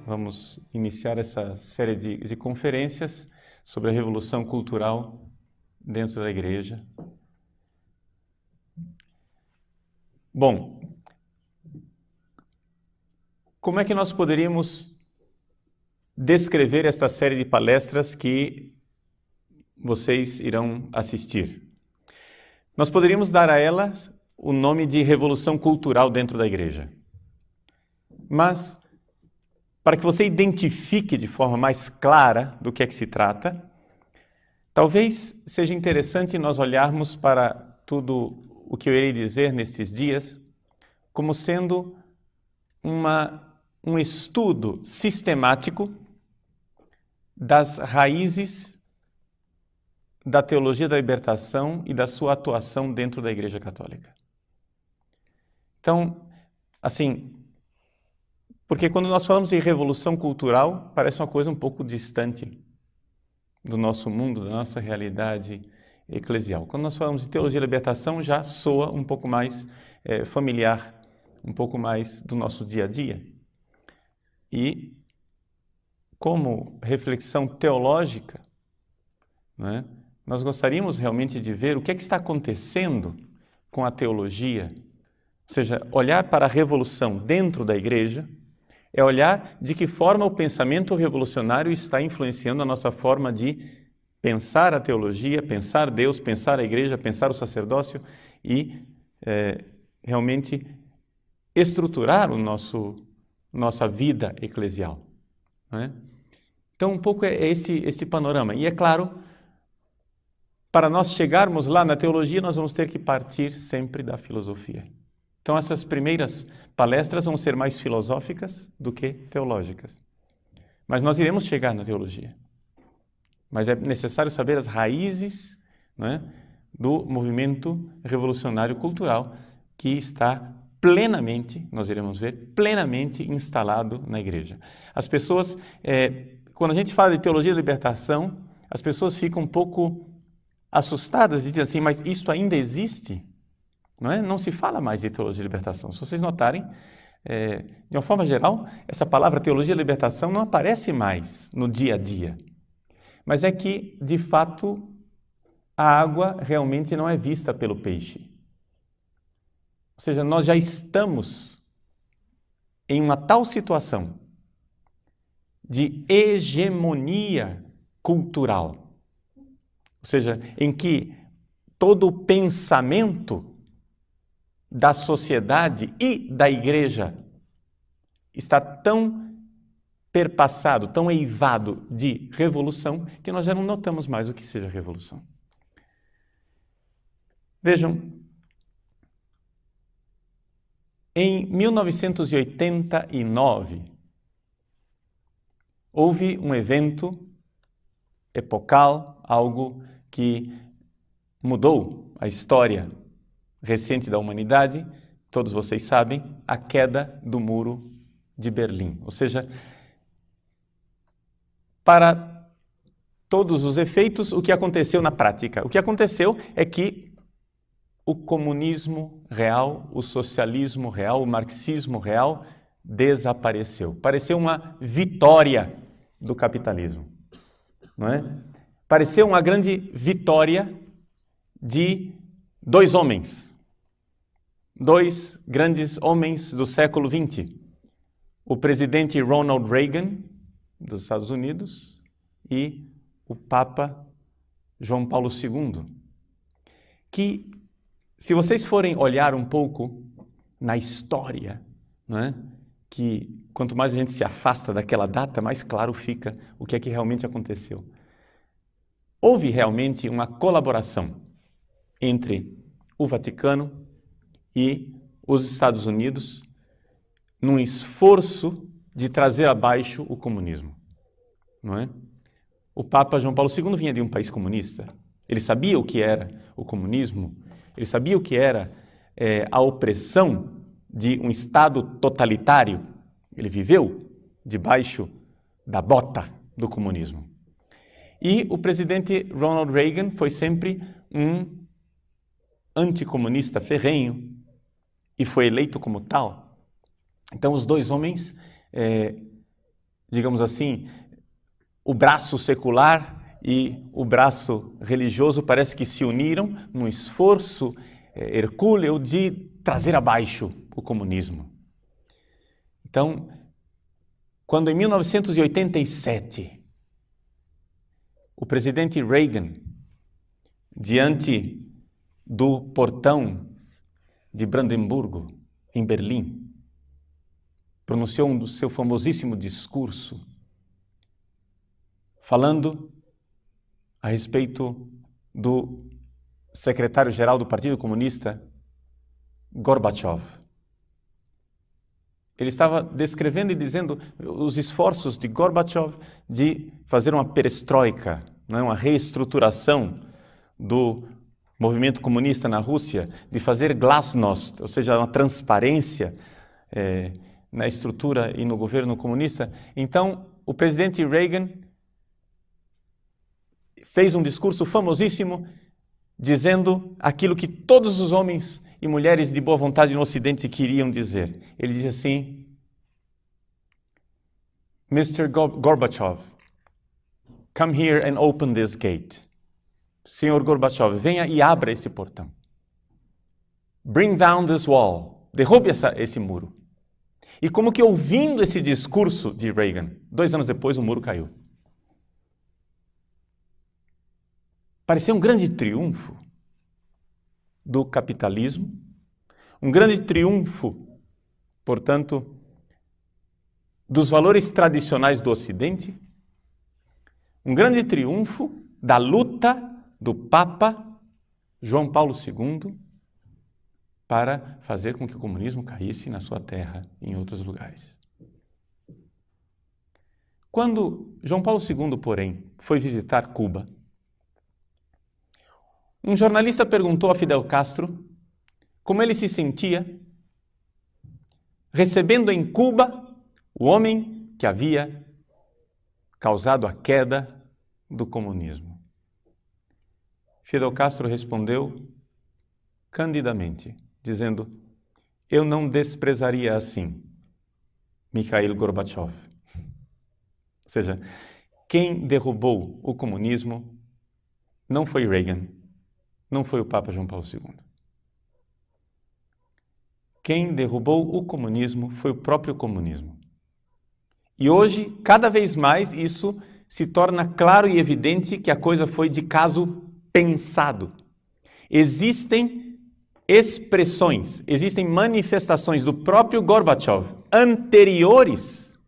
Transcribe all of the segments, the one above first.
Vamos iniciar essa série de conferências sobre a revolução cultural dentro da igreja. Bom, como é que nós poderíamos descrever esta série de palestras que vocês irão assistir? Nós poderíamos dar a elas o nome de revolução cultural dentro da igreja. Mas, para que você identifique de forma mais clara do que é que se trata, talvez seja interessante nós olharmos para tudo o que eu irei dizer nestes dias como sendo um estudo sistemático das raízes da teologia da libertação e da sua atuação dentro da Igreja Católica. Então, assim, porque quando nós falamos em revolução cultural, parece uma coisa um pouco distante do nosso mundo, da nossa realidade eclesial. Quando nós falamos de teologia da libertação, já soa um pouco mais familiar, um pouco mais do nosso dia a dia. E, como reflexão teológica, né, nós gostaríamos realmente de ver o que é que está acontecendo com a teologia, ou seja, olhar para a revolução dentro da igreja, é olhar de que forma o pensamento revolucionário está influenciando a nossa forma de pensar a teologia, pensar Deus, pensar a igreja, pensar o sacerdócio e realmente estruturar nossa vida eclesial. Né? Então, um pouco é esse panorama. E é claro, para nós chegarmos lá na teologia, nós vamos ter que partir sempre da filosofia. Então, essas primeiras palestras vão ser mais filosóficas do que teológicas. Mas nós iremos chegar na teologia. Mas é necessário saber as raízes, né, do movimento revolucionário cultural que está plenamente, nós iremos ver, plenamente instalado na igreja. As pessoas, quando a gente fala de teologia da libertação, as pessoas ficam um pouco assustadas, dizem assim, mas isso ainda existe? Não se fala mais de teologia de libertação. Se vocês notarem, de uma forma geral, essa palavra teologia de libertação não aparece mais no dia a dia. Mas é que, de fato, a água realmente não é vista pelo peixe. Ou seja, nós já estamos em uma tal situação de hegemonia cultural. Ou seja, em que todo o pensamento da sociedade e da igreja está tão perpassado, tão eivado de revolução, que nós já não notamos mais o que seja revolução. Vejam, em 1989, houve um evento epocal, algo que mudou a história recente da humanidade, todos vocês sabem, a queda do Muro de Berlim. Ou seja, para todos os efeitos, o que aconteceu na prática? O que aconteceu é que o comunismo real, o socialismo real, o marxismo real desapareceu. Pareceu uma vitória do capitalismo, não é? Pareceu uma grande vitória de dois homens. Dois grandes homens do século XX, o presidente Ronald Reagan, dos Estados Unidos, e o Papa João Paulo II, que, se vocês forem olhar um pouco na história, não é? Que quanto mais a gente se afasta daquela data, mais claro fica o que é que realmente aconteceu. Houve realmente uma colaboração entre o Vaticano e os Estados Unidos num esforço de trazer abaixo o comunismo, não é? O Papa João Paulo II vinha de um país comunista. Ele sabia o que era o comunismo, ele sabia o que era a opressão de um Estado totalitário, Ele viveu debaixo da bota do comunismo. E o presidente Ronald Reagan foi sempre um anticomunista ferrenho e foi eleito como tal. Então, os dois homens, digamos assim, o braço secular e o braço religioso parece que se uniram num esforço hercúleo de trazer abaixo o comunismo. Então, quando em 1987, o presidente Reagan, diante do portão de Brandemburgo, em Berlim, pronunciou um do seu famosíssimo discurso, falando a respeito do secretário-geral do Partido Comunista, Gorbachev. Ele estava descrevendo e dizendo os esforços de Gorbachev de fazer uma perestroika, uma reestruturação do movimento comunista na Rússia, de fazer glasnost, ou seja, uma transparência na estrutura e no governo comunista. Então, o presidente Reagan fez um discurso famosíssimo dizendo aquilo que todos os homens e mulheres de boa vontade no Ocidente queriam dizer. Ele diz assim: Mr. Gorbachev, come here and open this gate. Senhor Gorbachev, venha e abra esse portão. Bring down this wall. Derrube esse muro. E como que ouvindo esse discurso de Reagan, 2 anos depois o muro caiu. Parecia um grande triunfo do capitalismo, um grande triunfo, portanto, dos valores tradicionais do Ocidente, um grande triunfo da luta do Papa João Paulo II para fazer com que o comunismo caísse na sua terra e em outros lugares. Quando João Paulo II, porém, foi visitar Cuba, um jornalista perguntou a Fidel Castro como ele se sentia recebendo em Cuba o homem que havia causado a queda do comunismo. Fidel Castro respondeu candidamente, dizendo: eu não desprezaria assim Mikhail Gorbachev. Ou seja, quem derrubou o comunismo não foi Reagan, não foi o Papa João Paulo II. Quem derrubou o comunismo foi o próprio comunismo. E hoje, cada vez mais, isso se torna claro e evidente que a coisa foi de caso pensado. Existem expressões, existem manifestações do próprio Gorbachev anteriores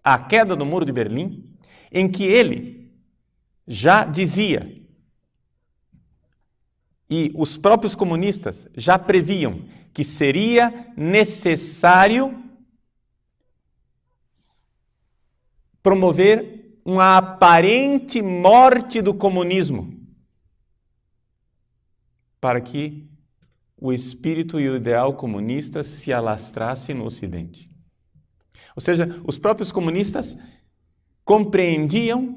à queda do Muro de Berlim, em que ele já dizia, e os próprios comunistas já previam, que seria necessário promover uma aparente morte do comunismo para que o espírito e o ideal comunista se alastrasse no Ocidente. Ou seja, os próprios comunistas compreendiam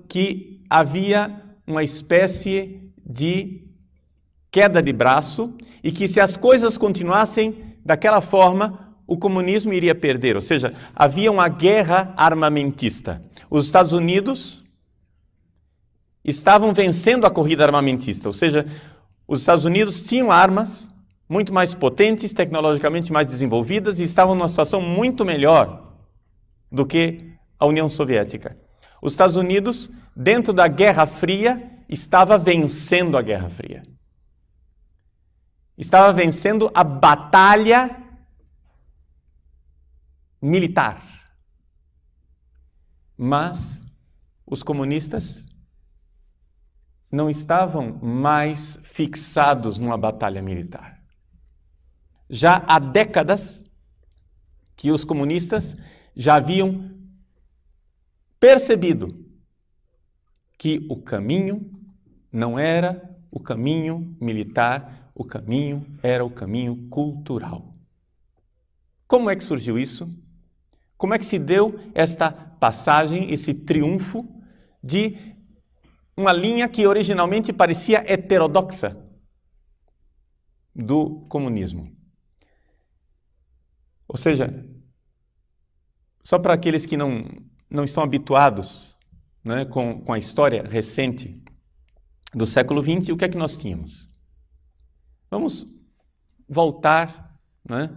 que havia uma espécie de queda de braço e que se as coisas continuassem daquela forma, o comunismo iria perder. Ou seja, havia uma guerra armamentista. Os Estados Unidos estavam vencendo a corrida armamentista, ou seja, os Estados Unidos tinham armas muito mais potentes, tecnologicamente mais desenvolvidas e estavam numa situação muito melhor do que a União Soviética. Os Estados Unidos, dentro da Guerra Fria, estava vencendo a Guerra Fria. Estava vencendo a batalha militar. Mas os comunistas não estavam mais fixados numa batalha militar. Já há décadas que os comunistas já haviam percebido que o caminho não era o caminho militar, o caminho era o caminho cultural. Como é que surgiu isso? Como é que se deu esta passagem, esse triunfo de uma linha que originalmente parecia heterodoxa do comunismo? Ou seja, só para aqueles que não estão habituados, né, com a história recente do século XX, o que é que nós tínhamos? Vamos voltar, né,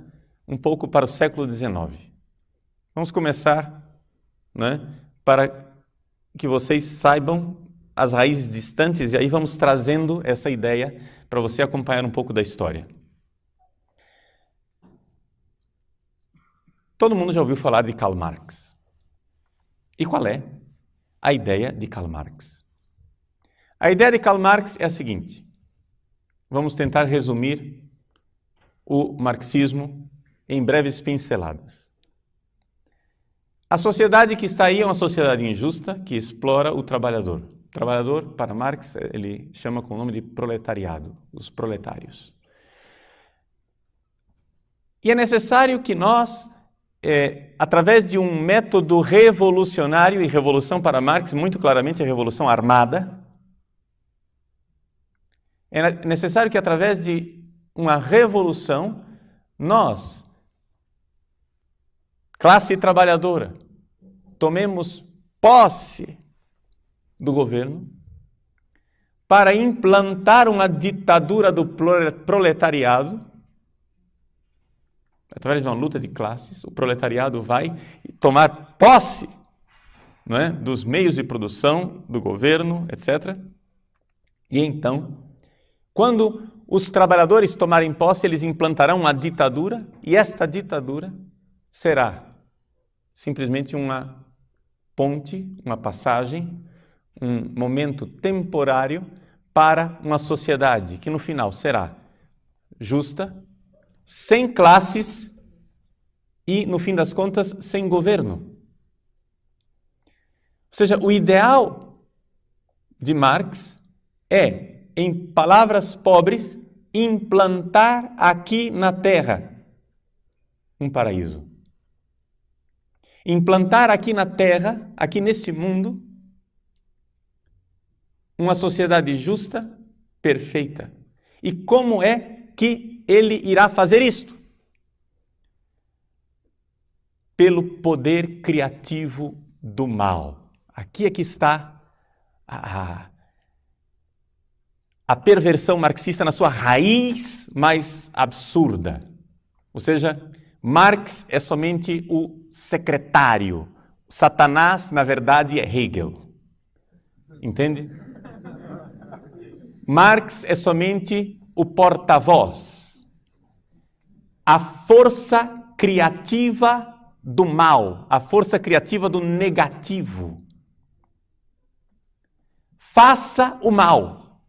um pouco para o século XIX. Vamos começar, né, para que vocês saibam as raízes distantes, e aí vamos trazendo essa ideia para você acompanhar um pouco da história. Todo mundo já ouviu falar de Karl Marx. E qual é a ideia de Karl Marx? A ideia de Karl Marx é a seguinte. Vamos tentar resumir o marxismo em breves pinceladas. A sociedade que está aí é uma sociedade injusta que explora o trabalhador. O trabalhador, para Marx, ele chama com o nome de proletariado, os proletários. E é necessário que nós, através de um método revolucionário, e revolução para Marx, muito claramente a revolução armada, é necessário que através de uma revolução, nós, classe trabalhadora, tomemos posse do governo para implantar uma ditadura do proletariado. Através de uma luta de classes, o proletariado vai tomar posse, não é, dos meios de produção, do governo, etc. E então, quando os trabalhadores tomarem posse, eles implantarão uma ditadura, e esta ditadura será simplesmente uma ponte, uma passagem, um momento temporário para uma sociedade que no final será justa, sem classes e, no fim das contas, sem governo. Ou seja, o ideal de Marx é, em palavras pobres, implantar aqui na Terra um paraíso. Implantar aqui na Terra, aqui neste mundo, uma sociedade justa, perfeita. E como é que ele irá fazer isto? Pelo poder criativo do mal. Aqui é que está a perversão marxista na sua raiz mais absurda. Ou seja, Marx é somente o secretário. Satanás, na verdade, é Hegel. Entende? Marx é somente o porta-voz. A força criativa do mal, a força criativa do negativo. Faça o mal.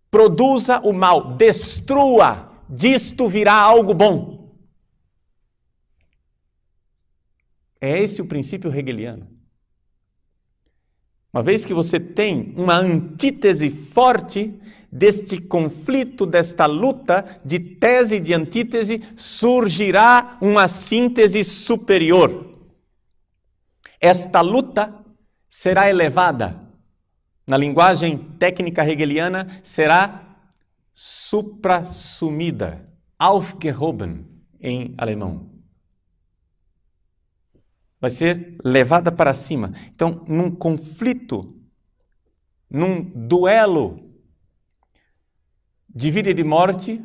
Produza o mal. Destrua. Disto virá algo bom. É esse o princípio hegeliano. Uma vez que você tem uma antítese forte deste conflito, desta luta de tese e de antítese, surgirá uma síntese superior. Esta luta será elevada. Na linguagem técnica hegeliana, será suprassumida, aufgehoben em alemão. Vai ser levada para cima. Então, num conflito, num duelo de vida e de morte,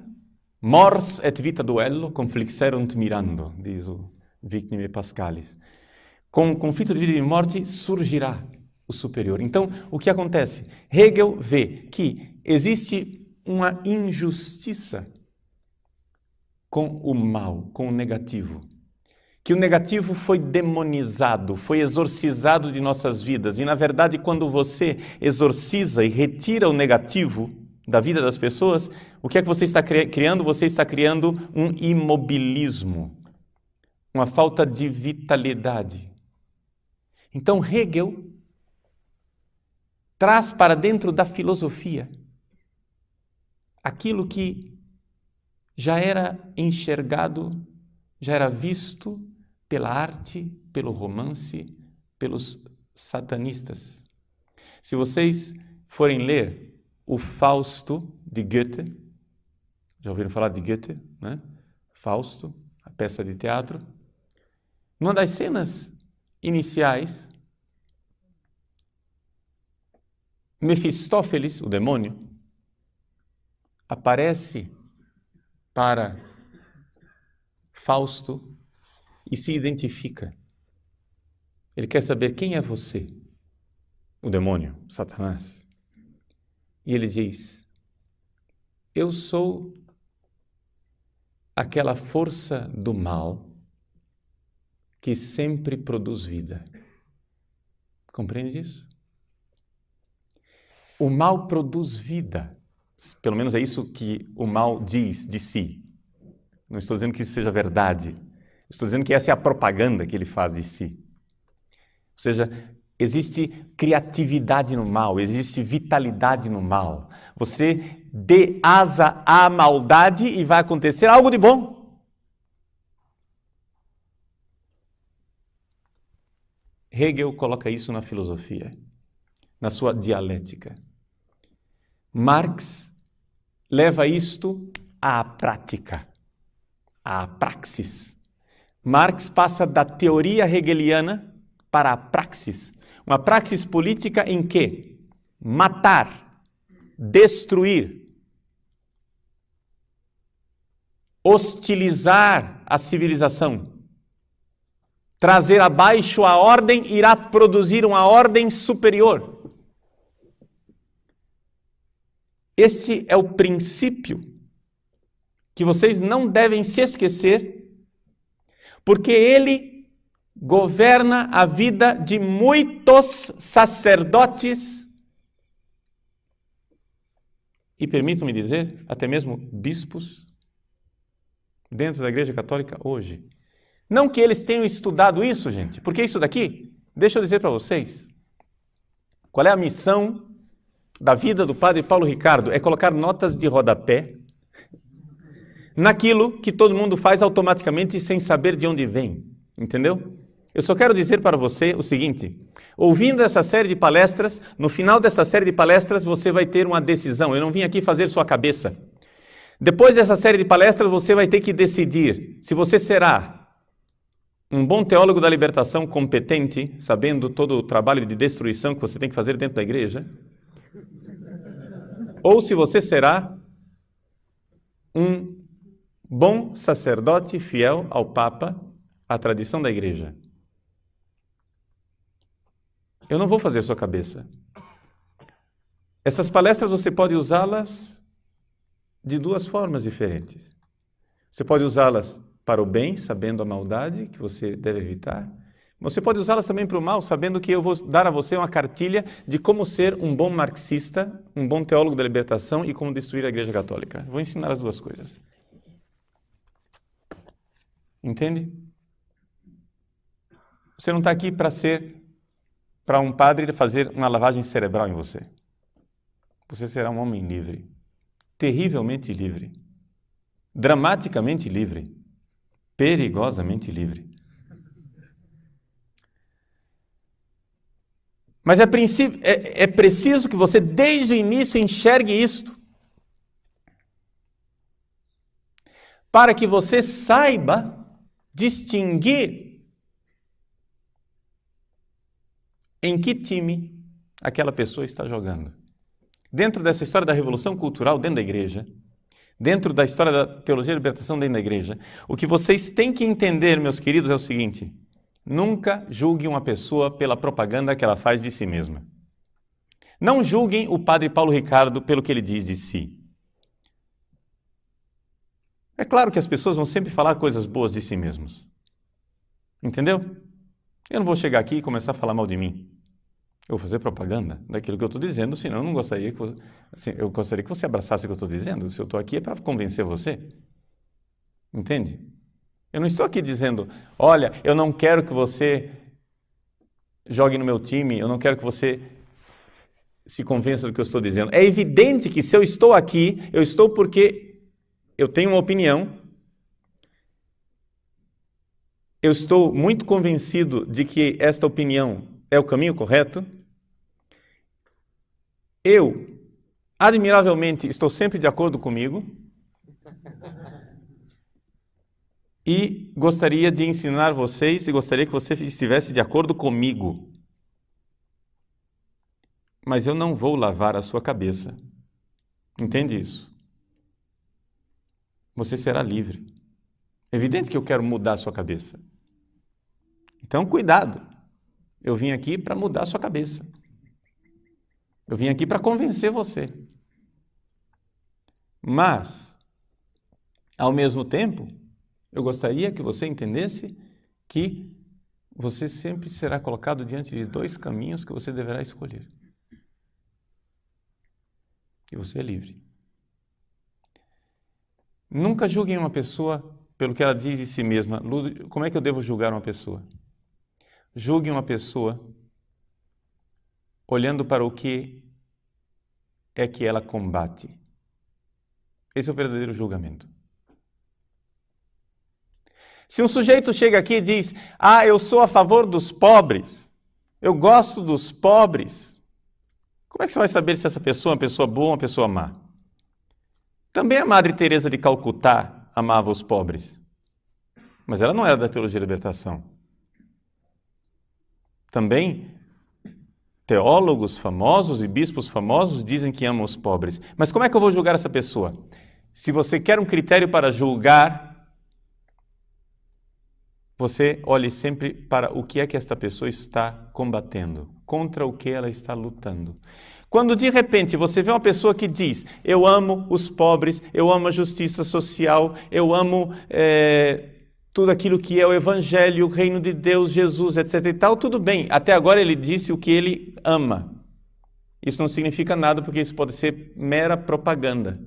mors et vita duello, conflixerunt mirando, diz o Victime Pascalis. Com o conflito de vida e de morte, surgirá o superior. Então, o que acontece? Hegel vê que existe uma injustiça com o mal, com o negativo. Que o negativo foi demonizado, foi exorcizado de nossas vidas. E, na verdade, quando você exorciza e retira o negativo da vida das pessoas, o que é que você está criando? Você está criando um imobilismo, uma falta de vitalidade. Então, Hegel traz para dentro da filosofia aquilo que já era enxergado, já era visto pela arte, pelo romance, pelos satanistas. Se vocês forem ler o Fausto de Goethe, já ouviram falar de Goethe, né? Fausto, a peça de teatro. Numa das cenas iniciais, Mefistófeles, o demônio, aparece para Fausto e se identifica. Ele quer saber quem é você, o demônio, Satanás. E ele diz: eu sou aquela força do mal que sempre produz vida. Compreende isso? O mal produz vida. Pelo menos é isso que o mal diz de si. Não estou dizendo que isso seja verdade. Estou dizendo que essa é a propaganda que ele faz de si. Ou seja, existe criatividade no mal, existe vitalidade no mal. Você dê asa à maldade e vai acontecer algo de bom. Hegel coloca isso na filosofia, na sua dialética. Marx leva isto à prática, à praxis. Marx passa da teoria hegeliana para a praxis. Uma praxis política em que matar, destruir, hostilizar a civilização, trazer abaixo a ordem, irá produzir uma ordem superior. Este é o princípio que vocês não devem se esquecer, porque ele governa a vida de muitos sacerdotes e, permitam-me dizer, até mesmo bispos dentro da Igreja Católica hoje. Não que eles tenham estudado isso, gente, porque isso daqui, deixa eu dizer para vocês, qual é a missão da vida do Padre Paulo Ricardo? É colocar notas de rodapé naquilo que todo mundo faz automaticamente sem saber de onde vem, entendeu? Eu só quero dizer para você o seguinte: ouvindo essa série de palestras, no final dessa série de palestras você vai ter uma decisão. Eu não vim aqui fazer sua cabeça. Depois dessa série de palestras você vai ter que decidir se você será um bom teólogo da libertação competente, sabendo todo o trabalho de destruição que você tem que fazer dentro da igreja, ou se você será um bom sacerdote fiel ao Papa, à tradição da igreja. Eu não vou fazer sua cabeça. Essas palestras você pode usá-las de duas formas diferentes. Você pode usá-las para o bem, sabendo a maldade que você deve evitar. Você pode usá-las também para o mal, sabendo que eu vou dar a você uma cartilha de como ser um bom marxista, um bom teólogo da libertação e como destruir a Igreja Católica. Vou ensinar as duas coisas. Entende? Você não está aqui para um padre fazer uma lavagem cerebral em você. Você será um homem livre, terrivelmente livre, dramaticamente livre, perigosamente livre. Mas é preciso que você, desde o início, enxergue isto, para que você saiba distinguir em que time aquela pessoa está jogando. Dentro dessa história da revolução cultural dentro da igreja, dentro da história da teologia da libertação dentro da igreja, o que vocês têm que entender, meus queridos, é o seguinte: nunca julguem uma pessoa pela propaganda que ela faz de si mesma. Não julguem o Padre Paulo Ricardo pelo que ele diz de si. É claro que as pessoas vão sempre falar coisas boas de si mesmos. Entendeu? Eu não vou chegar aqui e começar a falar mal de mim. Eu vou fazer propaganda daquilo que eu estou dizendo, senão eu não gostaria que você, assim, eu gostaria que você abraçasse o que eu estou dizendo. Se eu estou aqui é para convencer você. Entende? Eu não estou aqui dizendo, olha, eu não quero que você jogue no meu time, eu não quero que você se convença do que eu estou dizendo. É evidente que se eu estou aqui, eu estou porque eu tenho uma opinião, eu estou muito convencido de que esta opinião é o caminho correto. Eu, admiravelmente, estou sempre de acordo comigo. E gostaria de ensinar vocês, e gostaria que você estivesse de acordo comigo. Mas eu não vou lavar a sua cabeça. Entende isso? Você será livre. É evidente que eu quero mudar a sua cabeça. Então, cuidado. Eu vim aqui para mudar a sua cabeça. Eu vim aqui para convencer você. Mas, ao mesmo tempo, eu gostaria que você entendesse que você sempre será colocado diante de dois caminhos que você deverá escolher. E você é livre. Nunca julguem uma pessoa pelo que ela diz de si mesma. Como é que eu devo julgar uma pessoa? Julguem uma pessoa olhando para o que é que ela combate. Esse é o verdadeiro julgamento. Se um sujeito chega aqui e diz, eu sou a favor dos pobres, eu gosto dos pobres, como é que você vai saber se essa pessoa é uma pessoa boa ou uma pessoa má? Também a Madre Teresa de Calcutá amava os pobres, mas ela não era da teologia da libertação. Também teólogos famosos e bispos famosos dizem que amam os pobres. Mas como é que eu vou julgar essa pessoa? Se você quer um critério para julgar, você olhe sempre para o que é que esta pessoa está combatendo, contra o que ela está lutando. Quando de repente você vê uma pessoa que diz, eu amo os pobres, eu amo a justiça social, eu amo tudo aquilo que é o Evangelho, o Reino de Deus, Jesus, etc. e tal, tudo bem. Até agora ele disse o que ele ama. Isso não significa nada, porque isso pode ser mera propaganda.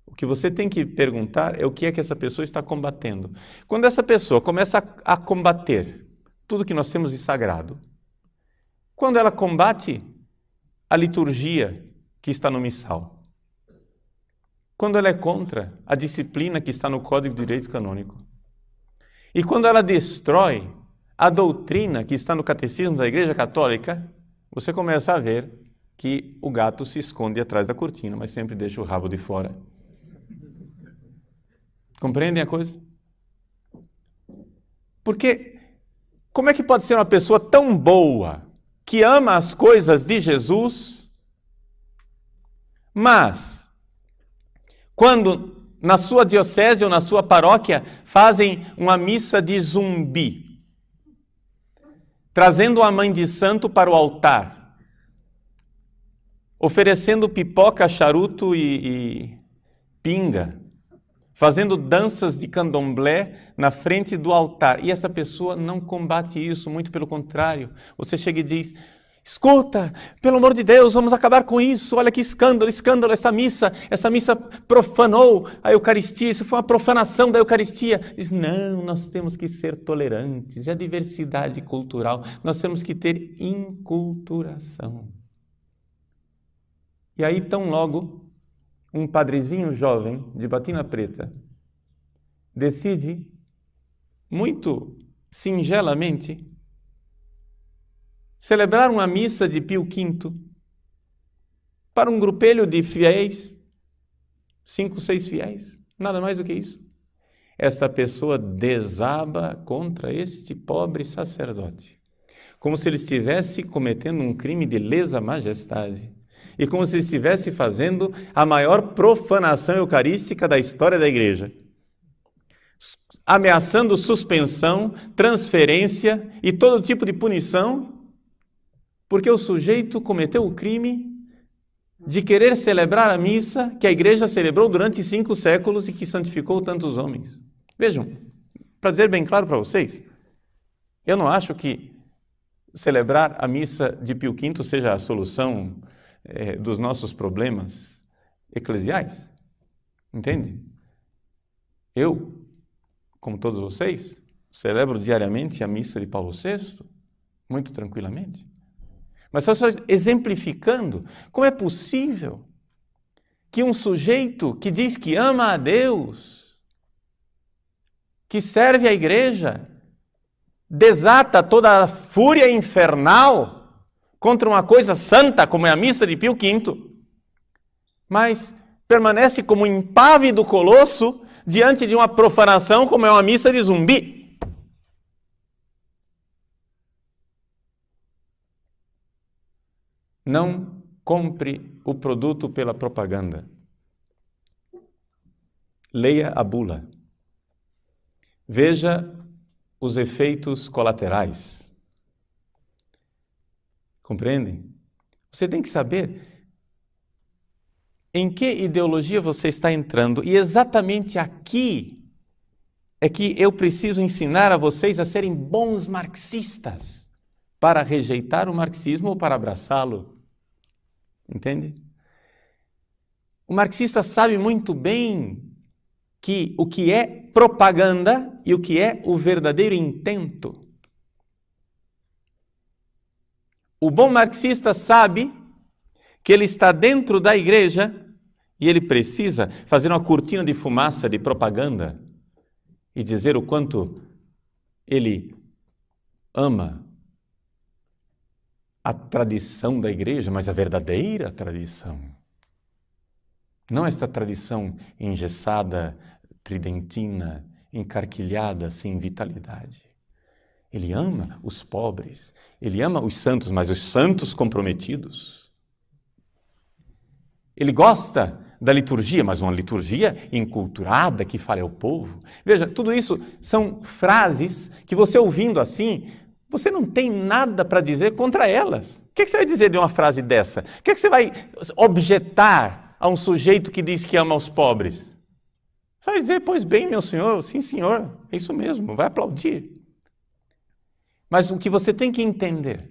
O que você tem que perguntar é o que é que essa pessoa está combatendo. Quando essa pessoa começa a combater tudo que nós temos de sagrado, quando ela combate a liturgia que está no missal, quando ela é contra a disciplina que está no Código de Direito Canônico, e quando ela destrói a doutrina que está no Catecismo da Igreja Católica, você começa a ver que o gato se esconde atrás da cortina, mas sempre deixa o rabo de fora. Compreendem a coisa? Porque como é que pode ser uma pessoa tão boa, que ama as coisas de Jesus, mas quando na sua diocese ou na sua paróquia fazem uma missa de zumbi, trazendo a mãe de santo para o altar, oferecendo pipoca, charuto e pinga, fazendo danças de candomblé na frente do altar. E essa pessoa não combate isso, muito pelo contrário. Você chega e diz, escuta, pelo amor de Deus, vamos acabar com isso. Olha que escândalo, escândalo, essa missa profanou a Eucaristia, isso foi uma profanação da Eucaristia. Diz, não, nós temos que ser tolerantes, é a diversidade cultural, nós temos que ter inculturação. E aí, tão logo, um padrezinho jovem, de batina preta, decide, muito singelamente, celebrar uma missa de Pio V para um grupelho de fiéis, 5, 6 fiéis, nada mais do que isso. Esta pessoa desaba contra este pobre sacerdote, como se ele estivesse cometendo um crime de lesa majestade. E como se estivesse fazendo a maior profanação eucarística da história da igreja. Ameaçando suspensão, transferência e todo tipo de punição, porque o sujeito cometeu o crime de querer celebrar a missa que a igreja celebrou durante 5 séculos e que santificou tantos homens. Vejam, para dizer bem claro para vocês, eu não acho que celebrar a missa de Pio V seja a solução dos nossos problemas eclesiais, entende? Eu, como todos vocês, celebro diariamente a missa de Paulo VI, muito tranquilamente. Mas só exemplificando como é possível que um sujeito que diz que ama a Deus, que serve a igreja, desata toda a fúria infernal contra uma coisa santa como é a missa de Pio V, mas permanece como impávido colosso diante de uma profanação como é uma missa de Zumbi. Não compre o produto pela propaganda. Leia a bula. Veja os efeitos colaterais. Compreendem? Você tem que saber em que ideologia você está entrando. E exatamente aqui é que eu preciso ensinar a vocês a serem bons marxistas para rejeitar o marxismo ou para abraçá-lo. Entende? O marxista sabe muito bem que o que é propaganda e o que é o verdadeiro intento. O bom marxista sabe que ele está dentro da igreja e ele precisa fazer uma cortina de fumaça de propaganda e dizer o quanto ele ama a tradição da igreja, mas a verdadeira tradição. Não esta tradição engessada, tridentina, encarquilhada, sem vitalidade. Ele ama os pobres, ele ama os santos, mas os santos comprometidos. Ele gosta da liturgia, mas uma liturgia enculturada que fale ao povo. Veja, tudo isso são frases que você ouvindo assim, você não tem nada para dizer contra elas. O que você vai dizer de uma frase dessa? O que você vai objetar a um sujeito que diz que ama os pobres? Você vai dizer, pois bem, meu senhor, sim senhor, é isso mesmo, vai aplaudir. Mas o que você tem que entender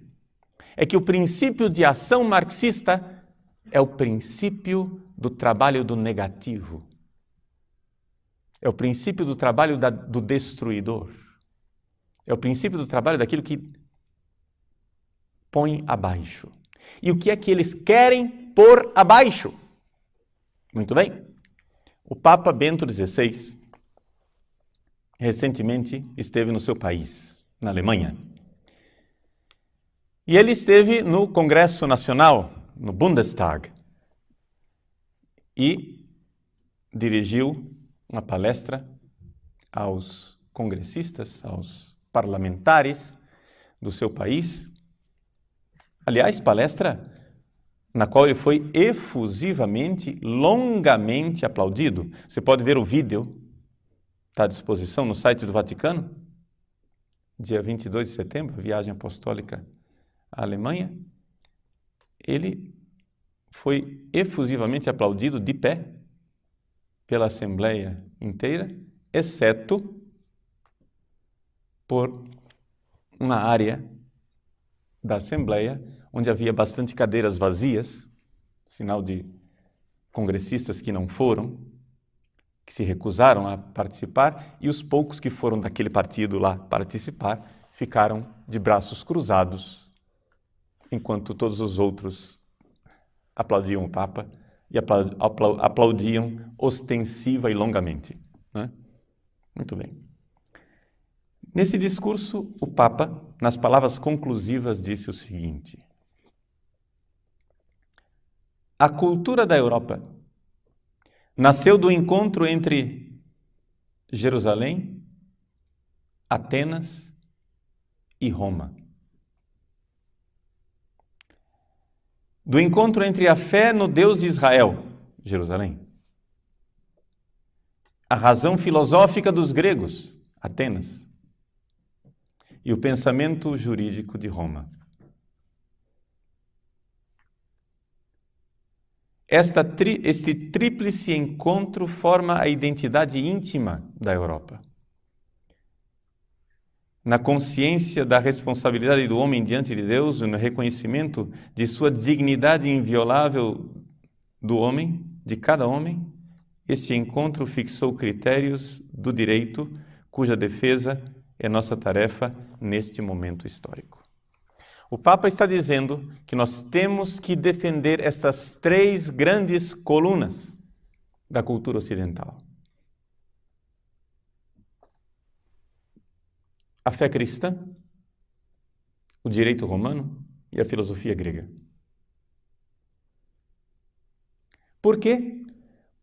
é que o princípio de ação marxista é o princípio do trabalho do negativo. É o princípio do trabalho do destruidor. É o princípio do trabalho daquilo que põe abaixo. E o que é que eles querem pôr abaixo? Muito bem. O Papa Bento XVI recentemente esteve no seu país, na Alemanha. E ele esteve no Congresso Nacional, no Bundestag, e dirigiu uma palestra aos congressistas, aos parlamentares do seu país. Aliás, palestra na qual ele foi efusivamente, longamente aplaudido. Você pode ver o vídeo, está à disposição no site do Vaticano, dia 22 de setembro, viagem apostólica à Alemanha. Ele foi efusivamente aplaudido de pé pela Assembleia inteira, exceto por uma área da Assembleia onde havia bastante cadeiras vazias, sinal de congressistas que não foram, que se recusaram a participar, e os poucos que foram daquele partido lá participar ficaram de braços cruzados, enquanto todos os outros aplaudiam o Papa e aplaudiam ostensiva e longamente. Né? Muito bem. Nesse discurso, o Papa, nas palavras conclusivas, disse o seguinte: a cultura da Europa nasceu do encontro entre Jerusalém, Atenas e Roma. Do encontro entre a fé no Deus de Israel, Jerusalém, a razão filosófica dos gregos, Atenas, e o pensamento jurídico de Roma. Este tríplice encontro forma a identidade íntima da Europa. Na consciência da responsabilidade do homem diante de Deus, no reconhecimento de sua dignidade inviolável do homem, de cada homem, este encontro fixou critérios do direito, cuja defesa é nossa tarefa neste momento histórico. O Papa está dizendo que nós temos que defender estas três grandes colunas da cultura ocidental. a fé cristã, o direito romano e a filosofia grega. Por quê?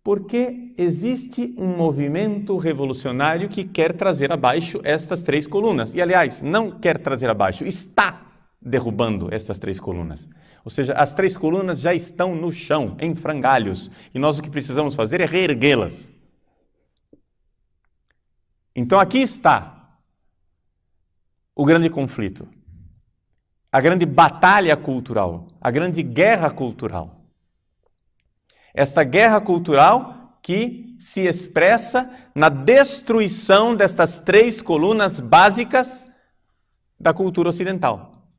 Porque existe um movimento revolucionário que quer trazer abaixo estas 3 colunas. E, aliás, não quer trazer abaixo, está derrubando estas 3 colunas. Ou seja, as 3 colunas já estão no chão, em frangalhos. E nós o que precisamos fazer é reerguê-las. Então aqui está o grande conflito, a grande batalha cultural, a grande guerra cultural. Esta guerra cultural que se expressa na destruição destas 3 colunas básicas da cultura ocidental.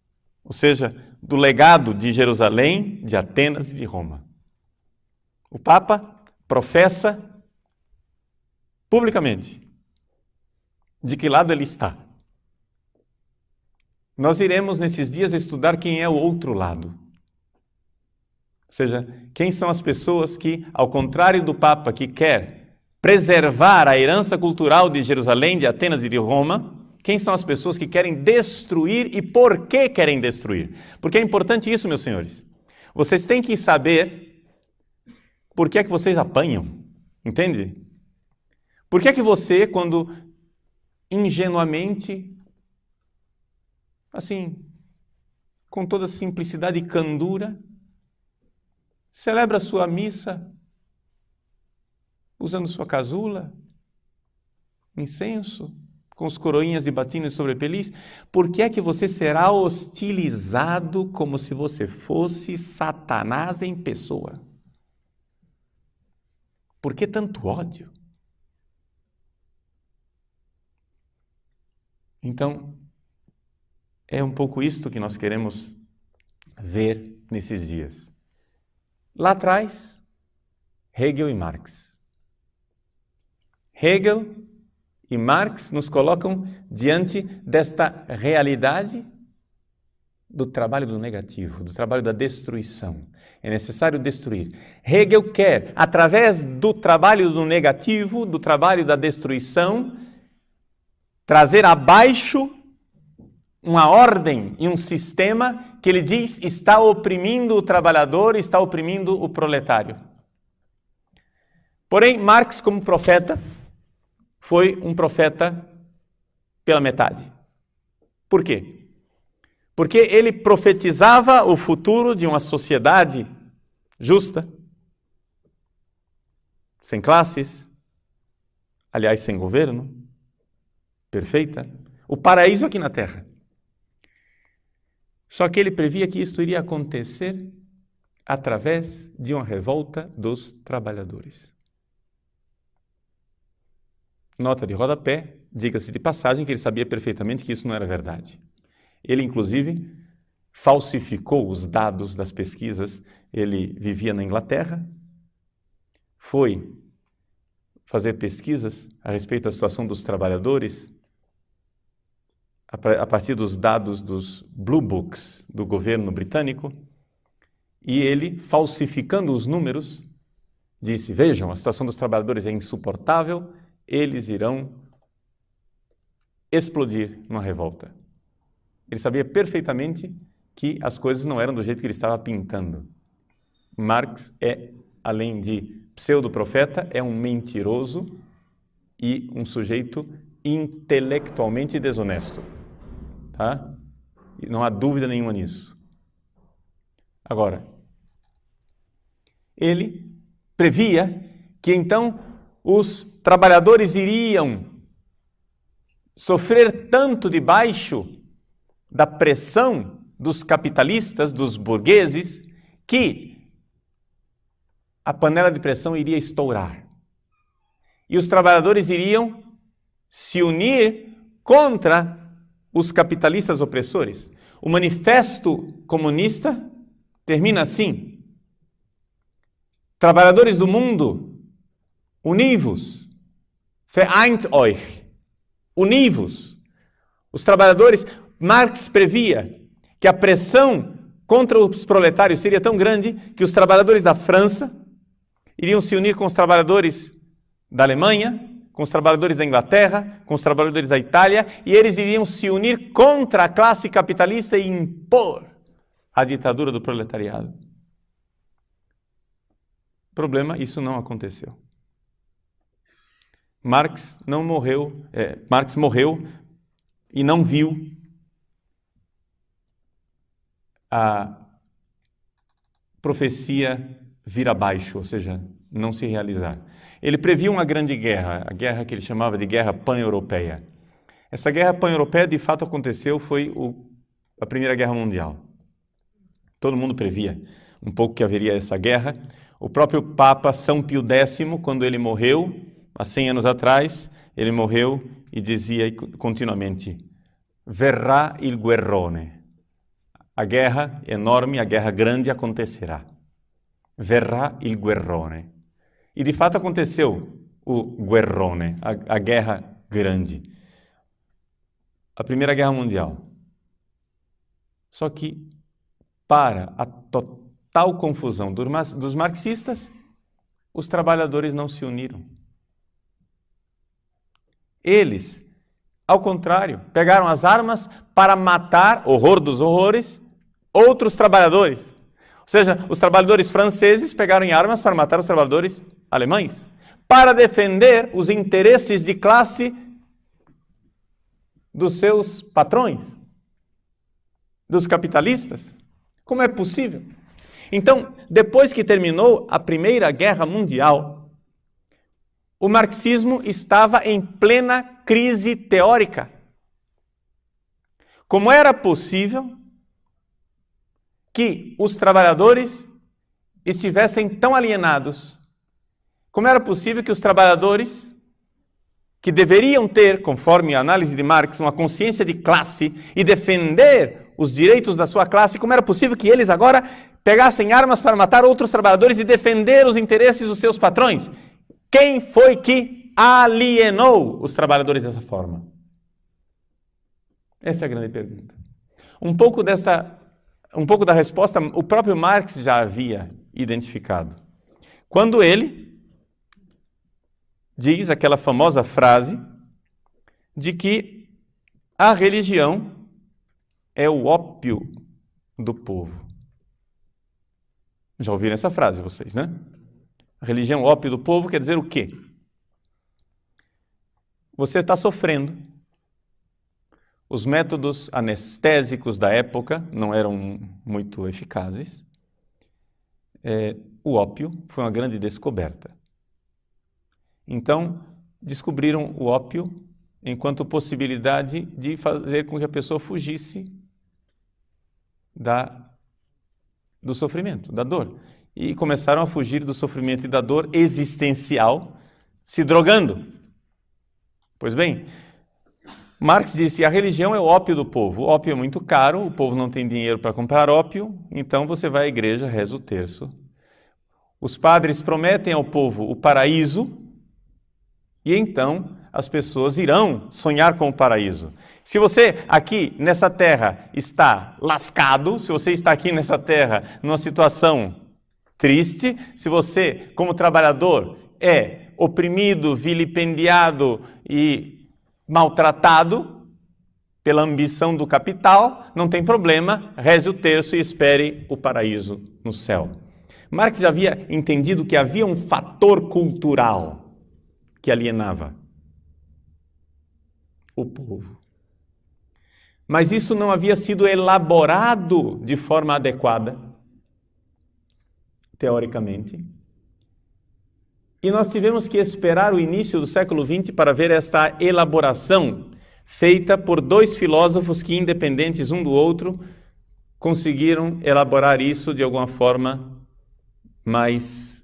Ou seja, do legado de Jerusalém, de Atenas e de Roma. O Papa professa publicamente de que lado ele está. Nós iremos nesses dias estudar quem é o outro lado. Ou seja, quem são as pessoas que, ao contrário do Papa, que quer preservar a herança cultural de Jerusalém, de Atenas e de Roma, quem são as pessoas que querem destruir e por que querem destruir? Porque é importante isso, meus senhores. Vocês têm que saber por que é que vocês apanham, entende? Por que é que você, quando ingenuamente, assim, com toda simplicidade e candura, celebra sua missa usando sua casula, incenso, com os coroinhas de batina e sobrepelis, por que é que você será hostilizado como se você fosse Satanás em pessoa? Por que tanto ódio? Então, é um pouco isto que nós queremos ver nesses dias. Lá atrás, Hegel e Marx. Hegel e Marx nos colocam diante desta realidade do trabalho do negativo, do trabalho da destruição. É necessário destruir. Hegel quer, através do trabalho do negativo, do trabalho da destruição, trazer abaixo uma ordem e um sistema que ele diz está oprimindo o trabalhador, está oprimindo o proletário. Porém, Marx, como profeta, foi um profeta pela metade. Por quê? Porque ele profetizava o futuro de uma sociedade justa, sem classes, aliás, sem governo, perfeita, o paraíso aqui na Terra. Só que ele previa que isto iria acontecer através de uma revolta dos trabalhadores. Nota de rodapé, diga-se de passagem que ele sabia perfeitamente que isso não era verdade. Ele, inclusive, falsificou os dados das pesquisas. Ele vivia na Inglaterra, foi fazer pesquisas a respeito da situação dos trabalhadores a partir dos dados dos Blue Books do governo britânico, e ele, falsificando os números, disse, vejam, a situação dos trabalhadores é insuportável, eles irão explodir numa revolta. Ele sabia perfeitamente que as coisas não eram do jeito que ele estava pintando. Marx é, além de pseudo-profeta, é um mentiroso e um sujeito intelectualmente desonesto. Tá? E não há dúvida nenhuma nisso. Agora, ele previa que então os trabalhadores iriam sofrer tanto debaixo da pressão dos capitalistas, dos burgueses, que a panela de pressão iria estourar. E os trabalhadores iriam se unir contra os capitalistas opressores. O manifesto comunista termina assim: trabalhadores do mundo, univos, vereint euch, univos. Os trabalhadores, Marx previa que a pressão contra os proletários seria tão grande que os trabalhadores da França iriam se unir com os trabalhadores da Alemanha, com os trabalhadores da Inglaterra, com os trabalhadores da Itália, e eles iriam se unir contra a classe capitalista e impor a ditadura do proletariado. Problema, isso não aconteceu. Marx morreu e não viu a profecia vir abaixo, ou seja, não se realizar. Ele previu uma grande guerra, a guerra que ele chamava de Guerra Pan-Europeia. Essa Guerra Pan-Europeia, de fato, aconteceu, foi a Primeira Guerra Mundial. Todo mundo previa um pouco que haveria essa guerra. O próprio Papa São Pio X, quando ele morreu, há 100 anos atrás, ele morreu e dizia continuamente: verrà il guerrone. A guerra enorme, a guerra grande acontecerá. Verrà il guerrone. E de fato aconteceu o guerrone, a guerra grande. A Primeira Guerra Mundial. Só que, para a total confusão dos marxistas, os trabalhadores não se uniram. Eles, ao contrário, pegaram as armas para matar, horror dos horrores, outros trabalhadores. Ou seja, os trabalhadores franceses pegaram armas para matar os trabalhadores alemães, para defender os interesses de classe dos seus patrões, dos capitalistas. Como é possível? Então, depois que terminou a Primeira Guerra Mundial, o marxismo estava em plena crise teórica. Como era possível que os trabalhadores estivessem tão alienados? Como era possível que os trabalhadores, que deveriam ter, conforme a análise de Marx, uma consciência de classe e defender os direitos da sua classe, como era possível que eles agora pegassem armas para matar outros trabalhadores e defender os interesses dos seus patrões? Quem foi que alienou os trabalhadores dessa forma? Essa é a grande pergunta. Um pouco da resposta o próprio Marx já havia identificado. Quando ele diz aquela famosa frase de que a religião é o ópio do povo. Já ouviram essa frase vocês, né? A religião, o ópio do povo, quer dizer o quê? Você está sofrendo. Os métodos anestésicos da época não eram muito eficazes. O ópio foi uma grande descoberta. Então, descobriram o ópio enquanto possibilidade de fazer com que a pessoa fugisse do sofrimento, da dor. E começaram a fugir do sofrimento e da dor existencial, se drogando. Pois bem, Marx disse: a religião é o ópio do povo. O ópio é muito caro, o povo não tem dinheiro para comprar ópio, então você vai à igreja, reza o terço. Os padres prometem ao povo o paraíso, e então as pessoas irão sonhar com o paraíso. Se você aqui nessa terra está lascado, se você está aqui nessa terra numa situação triste, se você, como trabalhador, é oprimido, vilipendiado e maltratado pela ambição do capital, não tem problema, reze o terço e espere o paraíso no céu. Marx já havia entendido que havia um fator cultural que alienava o povo. Mas isso não havia sido elaborado de forma adequada, teoricamente. E nós tivemos que esperar o início do século XX para ver esta elaboração feita por dois filósofos que, independentes um do outro, conseguiram elaborar isso de alguma forma mais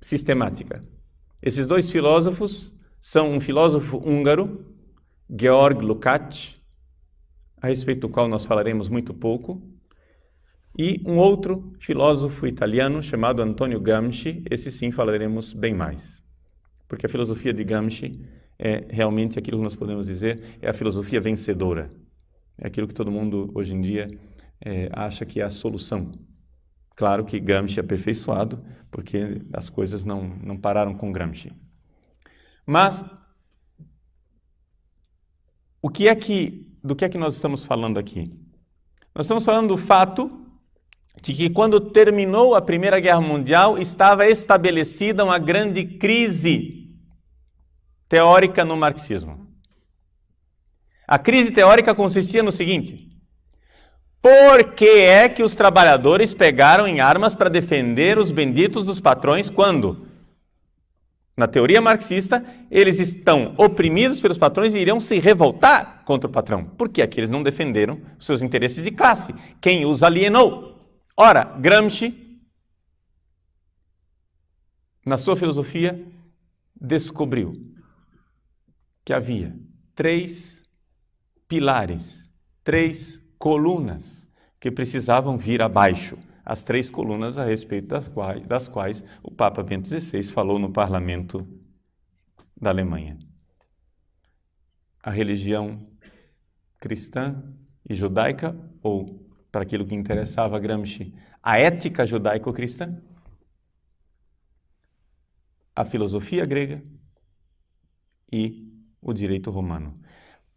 sistemática. Esses dois filósofos são um filósofo húngaro, Georg Lukács, a respeito do qual nós falaremos muito pouco, e um outro filósofo italiano chamado Antonio Gramsci. Esse sim falaremos bem mais, porque a filosofia de Gramsci é realmente aquilo que nós podemos dizer, é a filosofia vencedora. É aquilo que todo mundo hoje em dia acha que é a solução. Claro que Gramsci é aperfeiçoado, porque as coisas não pararam com Gramsci. Mas do que é que nós estamos falando aqui? Nós estamos falando do fato de que quando terminou a Primeira Guerra Mundial, estava estabelecida uma grande crise teórica no marxismo. A crise teórica consistia no seguinte: por que é que os trabalhadores pegaram em armas para defender os benditos dos patrões quando, na teoria marxista, eles estão oprimidos pelos patrões e iriam se revoltar contra o patrão? Por que é que eles não defenderam os seus interesses de classe? Quem os alienou? Ora, Gramsci, na sua filosofia, descobriu que havia 3 pilares, 3 colunas que precisavam vir abaixo. As 3 colunas a respeito das quais o Papa Bento XVI falou no parlamento da Alemanha. A religião cristã e judaica, ou, para aquilo que interessava a Gramsci, a ética judaico-cristã, a filosofia grega e o direito romano.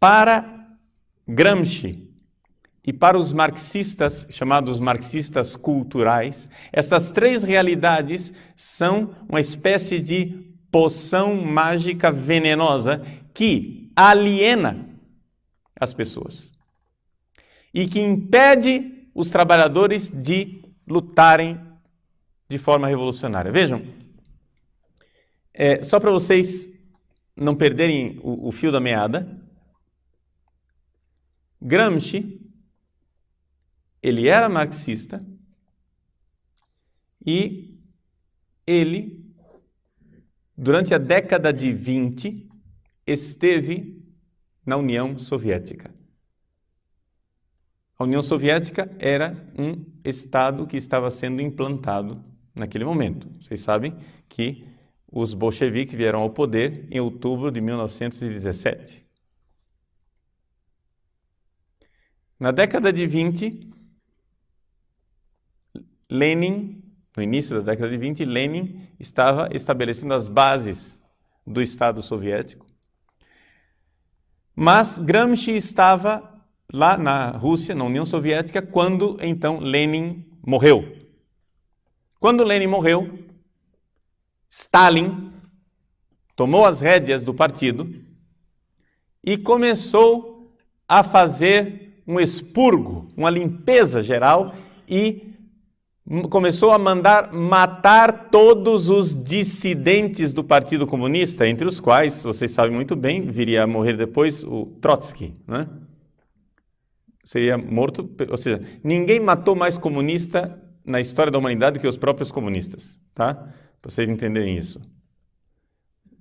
Para Gramsci e para os marxistas, chamados marxistas culturais, essas 3 realidades são uma espécie de poção mágica venenosa que aliena as pessoas e que impede os trabalhadores de lutarem de forma revolucionária. Vejam, só para vocês não perderem o fio da meada, Gramsci, ele era marxista e ele, durante a década de 20, esteve na União Soviética. A União Soviética era um Estado que estava sendo implantado naquele momento. Vocês sabem que os bolcheviques vieram ao poder em outubro de 1917. Na década de 20, Lenin, no início da década de 20, Lenin estava estabelecendo as bases do Estado soviético. Mas Gramsci estava lá na Rússia, na União Soviética, quando então Lenin morreu. Quando Lenin morreu, Stalin tomou as rédeas do partido e começou a fazer um expurgo, uma limpeza geral, e começou a mandar matar todos os dissidentes do Partido Comunista, entre os quais, vocês sabem muito bem, viria a morrer depois o Trotsky, né? Seria morto, ou seja, ninguém matou mais comunista na história da humanidade que os próprios comunistas, tá? Para vocês entenderem isso.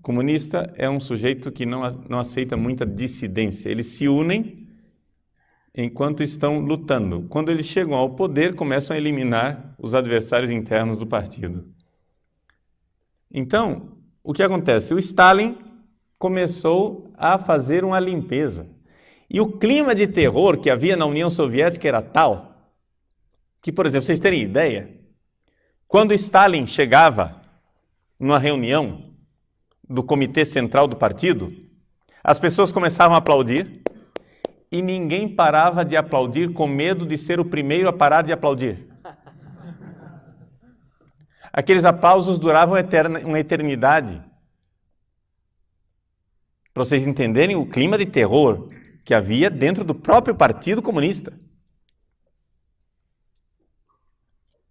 Comunista é um sujeito que não aceita muita dissidência. Eles se unem enquanto estão lutando. Quando eles chegam ao poder, começam a eliminar os adversários internos do partido. Então, o que acontece? O Stalin começou a fazer uma limpeza. E o clima de terror que havia na União Soviética era tal que, por exemplo, vocês terem ideia, quando Stalin chegava numa reunião do Comitê Central do Partido, as pessoas começavam a aplaudir e ninguém parava de aplaudir com medo de ser o primeiro a parar de aplaudir. Aqueles aplausos duravam uma eternidade. Para vocês entenderem o clima de terror que havia dentro do próprio Partido Comunista.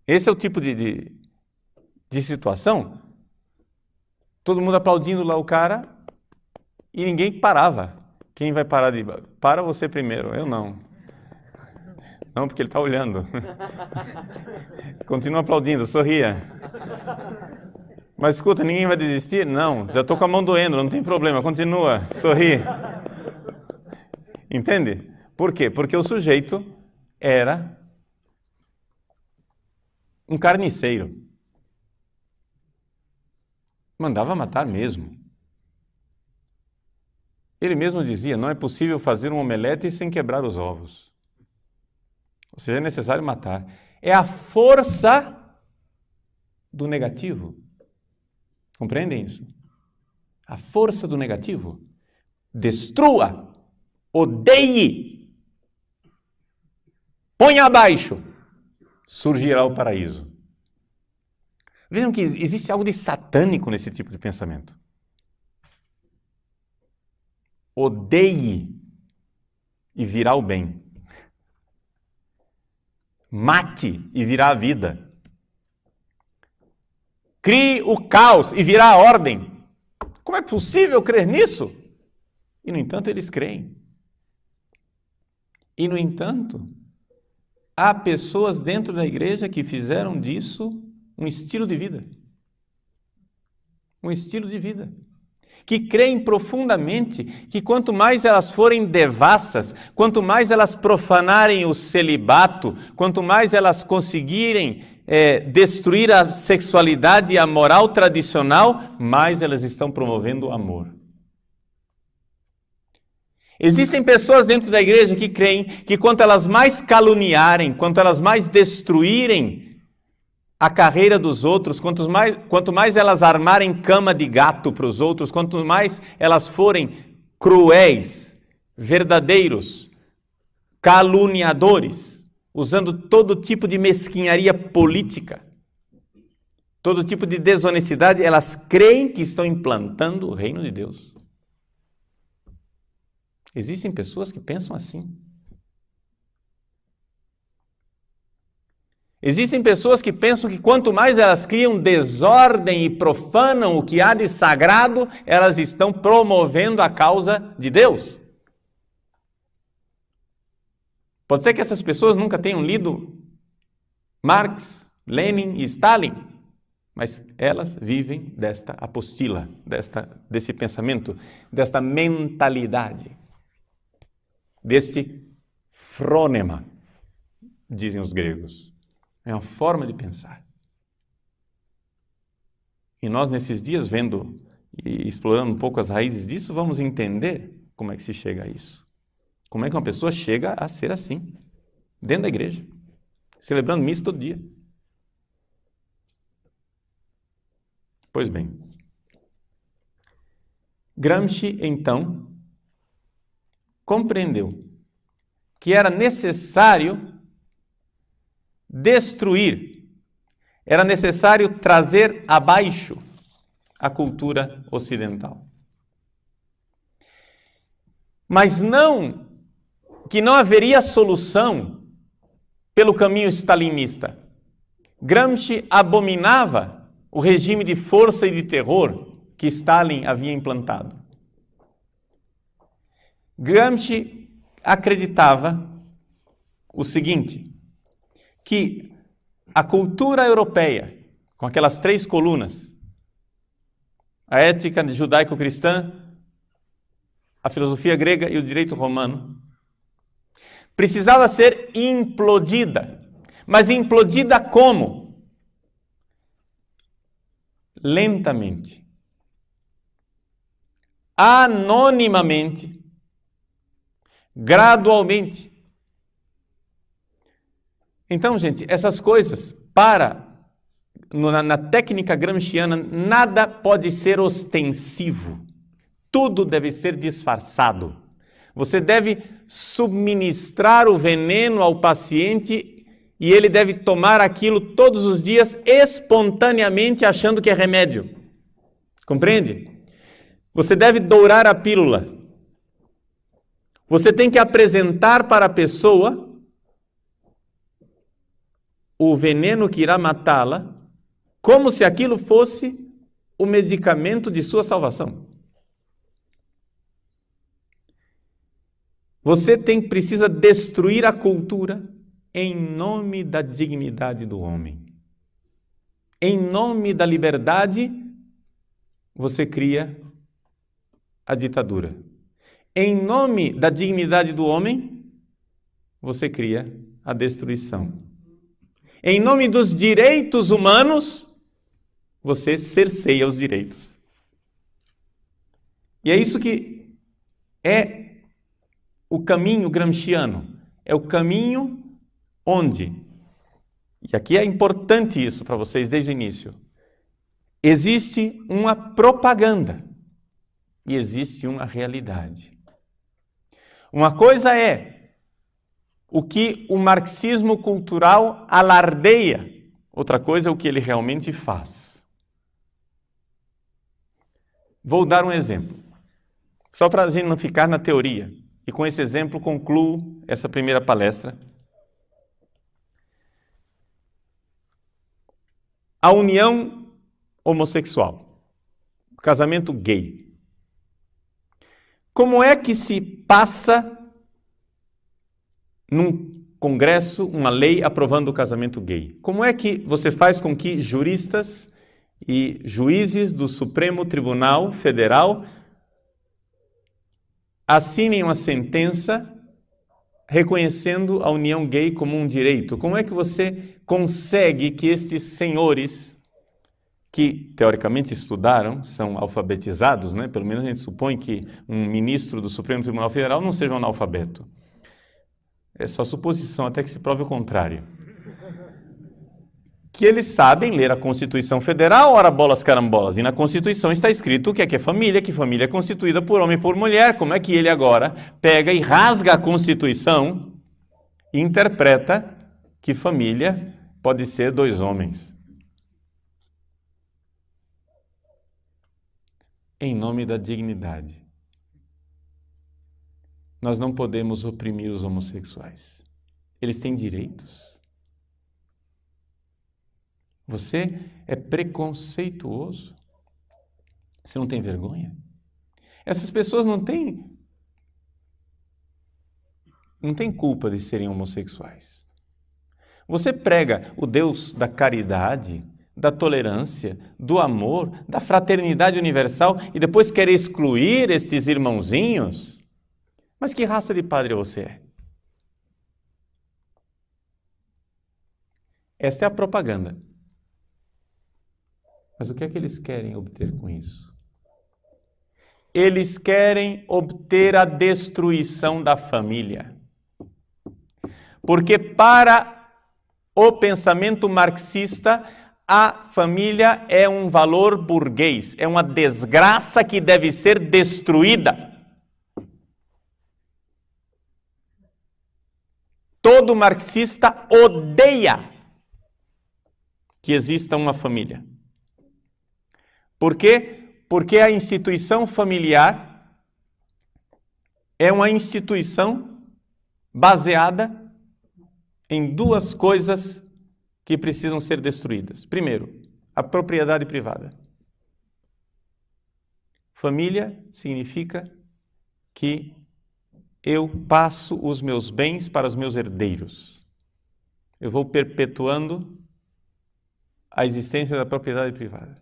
Esse é o tipo de situação. Todo mundo aplaudindo lá o cara e ninguém parava. Quem vai parar de... Para você primeiro, eu não. Não, porque ele está olhando. Continua aplaudindo, sorria. Mas escuta, ninguém vai desistir? Não, já estou com a mão doendo, não tem problema, continua, sorri. Entende? Por quê? Porque o sujeito era um carniceiro. Mandava matar mesmo. Ele mesmo dizia, não é possível fazer um omelete sem quebrar os ovos. Ou seja, é necessário matar. É a força do negativo. Compreendem isso? a força do negativo. Destrua, odeie, ponha abaixo, surgirá o paraíso. Vejam que existe algo de satânico nesse tipo de pensamento. Odeie e virá o bem. Mate e virá a vida. Crie o caos e virá a ordem. Como é possível crer nisso? E, no entanto, eles creem. E, no entanto, há pessoas dentro da igreja que fizeram disso um estilo de vida. Um estilo de vida. Que creem profundamente que quanto mais elas forem devassas, quanto mais elas profanarem o celibato, quanto mais elas conseguirem destruir a sexualidade e a moral tradicional, mais elas estão promovendo o amor. Existem pessoas dentro da igreja que creem que quanto elas mais caluniarem, quanto elas mais destruírem a carreira dos outros, quanto mais elas armarem cama de gato para os outros, quanto mais elas forem cruéis, verdadeiros, caluniadores, usando todo tipo de mesquinharia política, todo tipo de desonestidade, elas creem que estão implantando o reino de Deus. Existem pessoas que pensam assim. Existem pessoas que pensam que quanto mais elas criam desordem e profanam o que há de sagrado, elas estão promovendo a causa de Deus. Pode ser que essas pessoas nunca tenham lido Marx, Lenin e Stalin, mas elas vivem desta apostila, desse pensamento, desta mentalidade, deste frônema, dizem os gregos. É uma forma de pensar. E nós, nesses dias, vendo e explorando um pouco as raízes disso, vamos entender como é que se chega a isso. Como é que uma pessoa chega a ser assim, dentro da igreja, celebrando missa todo dia. Pois bem, Gramsci, então, compreendeu que era necessário destruir, era necessário trazer abaixo a cultura ocidental. Mas que não haveria solução pelo caminho stalinista. Gramsci abominava o regime de força e de terror que Stalin havia implantado. Gramsci acreditava o seguinte, que a cultura europeia, com aquelas 3 colunas, a ética judaico-cristã, a filosofia grega e o direito romano, precisava ser implodida. Mas implodida como? Lentamente, anonimamente, gradualmente. Então, gente, essas coisas, na técnica gramsciana, nada pode ser ostensivo. Tudo deve ser disfarçado. Você deve subministrar o veneno ao paciente e ele deve tomar aquilo todos os dias espontaneamente, achando que é remédio. Compreende? Você deve dourar a pílula. Você tem que apresentar para a pessoa o veneno que irá matá-la, como se aquilo fosse o medicamento de sua salvação. Você precisa destruir a cultura em nome da dignidade do homem. Em nome da liberdade, você cria a ditadura. Em nome da dignidade do homem, você cria a destruição. Em nome dos direitos humanos, você cerceia os direitos. E é isso que é o caminho gramsciano. É o caminho onde, e aqui é importante isso para vocês desde o início, existe uma propaganda e existe uma realidade. Uma coisa é o que o marxismo cultural alardeia, outra coisa é o que ele realmente faz. Vou dar um exemplo, só para a gente não ficar na teoria, e com esse exemplo concluo essa primeira palestra. A união homossexual, o casamento gay. Como é que se passa num congresso uma lei aprovando o casamento gay? Como é que você faz com que juristas e juízes do Supremo Tribunal Federal assinem uma sentença reconhecendo a união gay como um direito? Como é que você consegue que estes senhores, que teoricamente estudaram, são alfabetizados, né? Pelo menos a gente supõe que um ministro do Supremo Tribunal Federal não seja um analfabeto. É só suposição até que se prove o contrário. Que eles sabem ler a Constituição Federal, ora bolas carambolas, e na Constituição está escrito o que é família, que família é constituída por homem e por mulher. Como é que ele agora pega e rasga a Constituição e interpreta que família pode ser 2 homens? Em nome da dignidade. Nós não podemos oprimir os homossexuais. Eles têm direitos. Você é preconceituoso? Você não tem vergonha? Essas pessoas não têm culpa de serem homossexuais. Você prega o Deus da caridade, da tolerância, do amor, da fraternidade universal e depois quer excluir estes irmãozinhos? Mas que raça de padre você é? Esta é a propaganda. Mas o que é que eles querem obter com isso? Eles querem obter a destruição da família. Porque para o pensamento marxista, a família é um valor burguês, é uma desgraça que deve ser destruída. Todo marxista odeia que exista uma família. Por quê? Porque a instituição familiar é uma instituição baseada em 2 coisas que precisam ser destruídas. Primeiro, a propriedade privada. Família significa que eu passo os meus bens para os meus herdeiros. Eu vou perpetuando a existência da propriedade privada.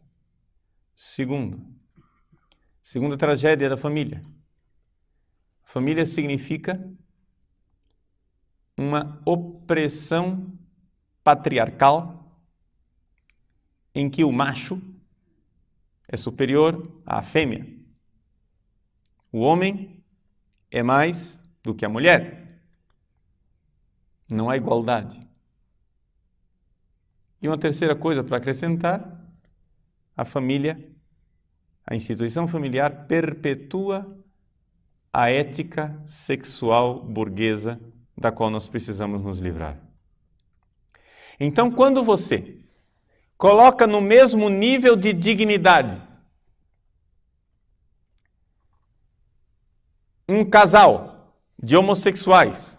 Segunda tragédia da família. Família significa uma opressão patriarcal em que o macho é superior à fêmea. O homem é mais do que a mulher. Não há igualdade. E uma terceira coisa para acrescentar: a família, a instituição familiar perpetua a ética sexual burguesa da qual nós precisamos nos livrar. Então, quando você coloca no mesmo nível de dignidade um casal de homossexuais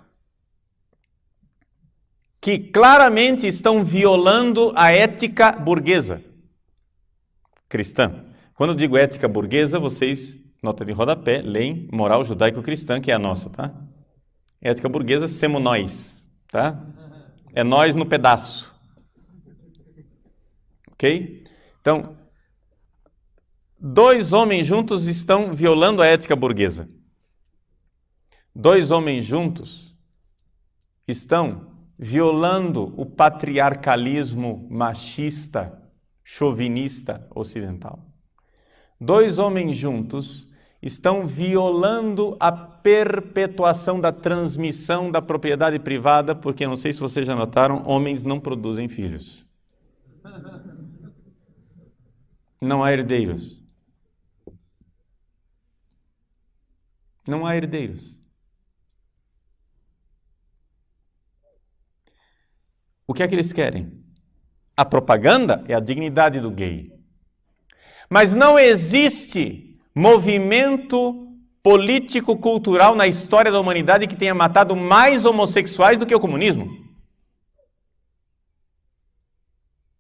que claramente estão violando a ética burguesa cristã. Quando eu digo ética burguesa, vocês, nota de rodapé, leem moral judaico-cristã, que é a nossa, tá? Ética burguesa, semos nós, tá? É nós no pedaço. Ok? Então, 2 homens juntos estão violando a ética burguesa. 2 homens juntos estão violando o patriarcalismo machista, chauvinista ocidental. 2 homens juntos estão violando a perpetuação da transmissão da propriedade privada, porque, não sei se vocês já notaram, homens não produzem filhos. Não há herdeiros. Não há herdeiros. O que é que eles querem? A propaganda é a dignidade do gay. Mas não existe movimento político-cultural na história da humanidade que tenha matado mais homossexuais do que o comunismo.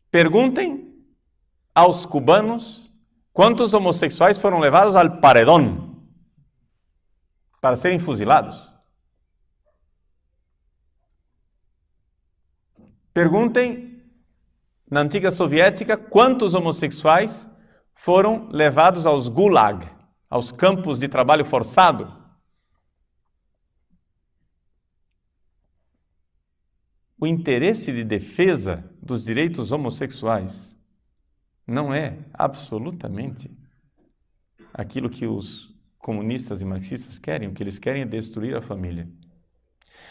Perguntem aos cubanos quantos homossexuais foram levados ao paredão para serem fuzilados. Perguntem na antiga soviética quantos homossexuais foram levados aos gulag, aos campos de trabalho forçado. O interesse de defesa dos direitos homossexuais não é absolutamente aquilo que os comunistas e marxistas querem. O que eles querem é destruir a família.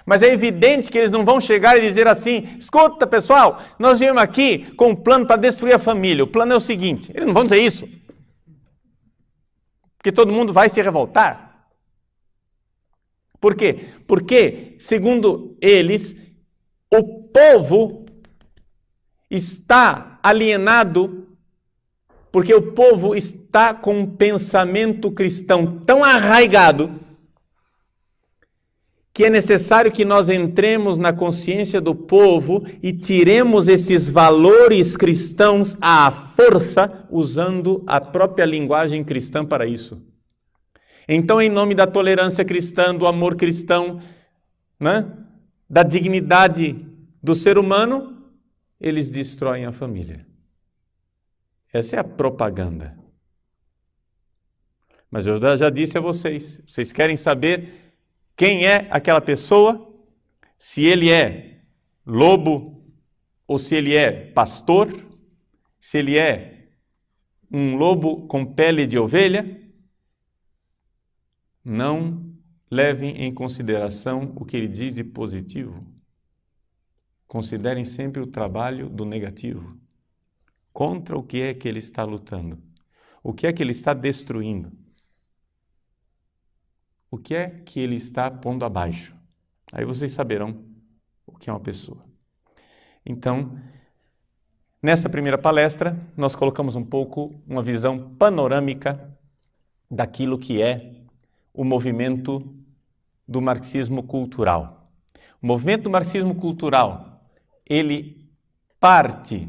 Mas é evidente que eles não vão chegar e dizer assim: escuta, pessoal, nós viemos aqui com um plano para destruir a família. O plano é o seguinte. Eles não vão dizer isso. Porque todo mundo vai se revoltar. Por quê? Porque, segundo eles, o povo está alienado porque o povo está com um pensamento cristão tão arraigado que é necessário que nós entremos na consciência do povo e tiremos esses valores cristãos à força, usando a própria linguagem cristã para isso. Então, em nome da tolerância cristã, do amor cristão, né, da dignidade do ser humano, eles destroem a família. Essa é a propaganda. Mas eu já disse a vocês, vocês querem saber quem é aquela pessoa? Se ele é lobo ou se ele é pastor? Se ele é um lobo com pele de ovelha? Não levem em consideração o que ele diz de positivo. Considerem sempre o trabalho do negativo. Contra o que é que ele está lutando? O que é que ele está destruindo? O que é que ele está pondo abaixo? Aí vocês saberão o que é uma pessoa. Então, nessa primeira palestra, nós colocamos um pouco uma visão panorâmica daquilo que é o movimento do marxismo cultural. O movimento do marxismo cultural, ele parte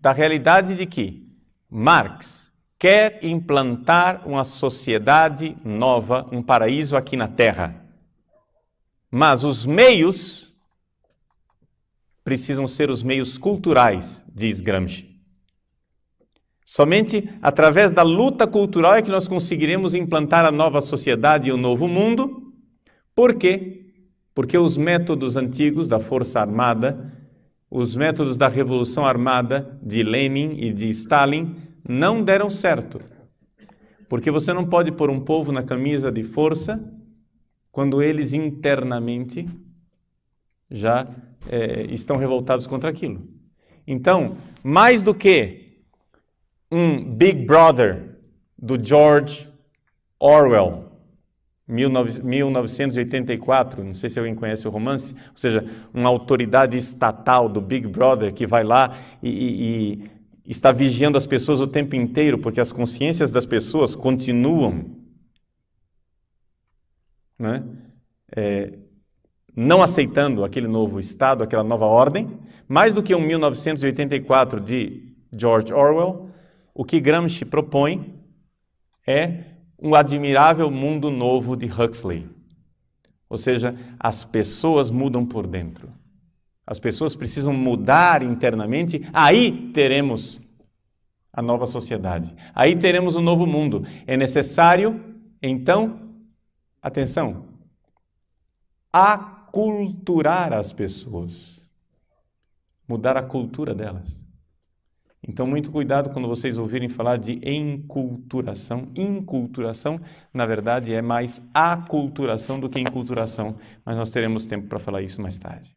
da realidade de que Marx quer implantar uma sociedade nova, um paraíso aqui na Terra. Mas os meios precisam ser os meios culturais, diz Gramsci. Somente através da luta cultural é que nós conseguiremos implantar a nova sociedade e o novo mundo. Por quê? Porque os métodos antigos da Força Armada, os métodos da Revolução Armada de Lenin e de Stalin não deram certo. Porque você não pode pôr um povo na camisa de força quando eles internamente já estão revoltados contra aquilo. Então, mais do que um Big Brother do George Orwell, 1984, não sei se alguém conhece o romance, ou seja, uma autoridade estatal do Big Brother que vai lá e está vigiando as pessoas o tempo inteiro, porque as consciências das pessoas continuam, né, não aceitando aquele novo Estado, aquela nova ordem. Mais do que um 1984 de George Orwell, o que Gramsci propõe é um admirável mundo novo de Huxley. Ou seja, as pessoas mudam por dentro. As pessoas precisam mudar internamente, aí teremos a nova sociedade. Aí teremos o novo mundo. É necessário, então, atenção, aculturar as pessoas. Mudar a cultura delas. Então, muito cuidado quando vocês ouvirem falar de enculturação. Inculturação, na verdade, é mais aculturação do que enculturação. Mas nós teremos tempo para falar isso mais tarde.